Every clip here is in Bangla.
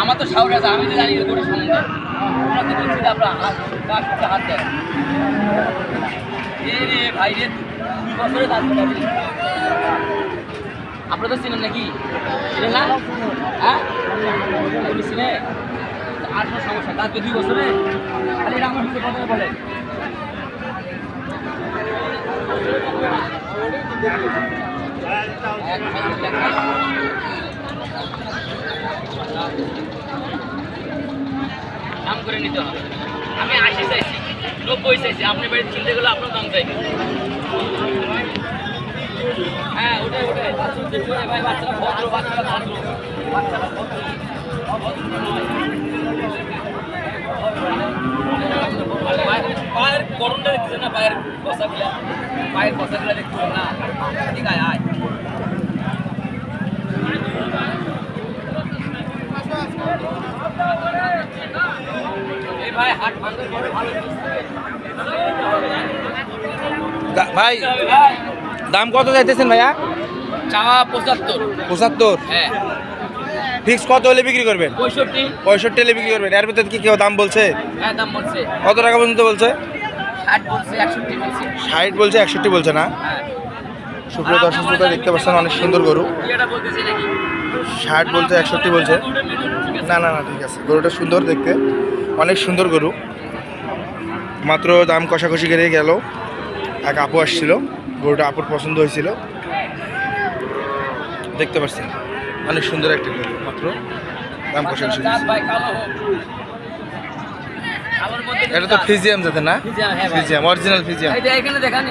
আমার তো সাউর আছে, আমি তো জানি না গরু সম্বন্ধে। আমরা তো বলছি যে আপনার হাত দেয় রে ভাই রে, 2 বছরে দাঁত কাটাবি। আপনারা তো চিনেন নাকি? চিনেন না? হ্যাঁ চিনে 8 মাস সমস্যা, দাঁত 2 বছরে। খালি এটা আমার কথা বলে দাম করে নিতে হবে। আমি 80 চাইছি, 90 চাইছি, আপনি বাড়ি চিনতে গেলে আপনার দাম চাই। হ্যাঁ ওটাই ভাই, বাচ্চারা ভদ্র, বাচ্চারা পায়ের গরমটা দেখতেছেন না, পায়ের কষাগুলা দেখতেছেন না। ঠিক আছে আয় ভাই, হাট ভাঙতে পরে ভালো ভাই দাম কত চাইতেছেন ভাইয়া? চাওয়া 75। 75? হ্যাঁ। ফিক্স কত হলে বিক্রি করবেন? 65। 65 হলে বিক্রি করবেন। এর ভিতরে কি কেউ দাম বলছে? হ্যাঁ দাম বলছে। কত টাকা পর্যন্ত বলছে? 60 বলছে, 61 বলছে। 60 বলছে, 61 বলছে না? হ্যাঁ। সুপ্রিয় দর্শক শ্রোতা দেখতে পাচ্ছেন অনেক সুন্দর গরু। এটা বলতেছে নাকি? 60 বলছে, 61 বলছে। না না না ঠিক আছে, গরুটা সুন্দর দেখতে, অনেক সুন্দর গরু। মাত্র দাম কষাকষি করে গেল, এক আপু আসছিল, গরুটা আপুর পছন্দ হয়েছিল, দেখতে পাচ্ছেন অনেক সুন্দর একটা গরু, মাত্র দাম কষাকষি দাঁত ভাই কালো হোক। কালোর মধ্যে এটা তো ফিজিয়াম যাতে না? ফিজিয়াম, হ্যাঁ ভাই। ফিজিয়াম, অরিজিনাল ফিজিয়াম। এই যে এখানে দেখেন,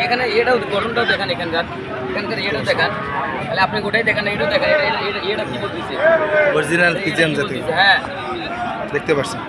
এখানে এটাও গঠনটাও দেখেন, এখানকার এটাও দেখেন। তাহলে আপনি গোটাই দেখেন, এটাও দেখেন, এটা কি বলতেছে? অরিজিনাল ফিজিয়াম জাতি, হ্যাঁ দেখতে পাচ্ছেন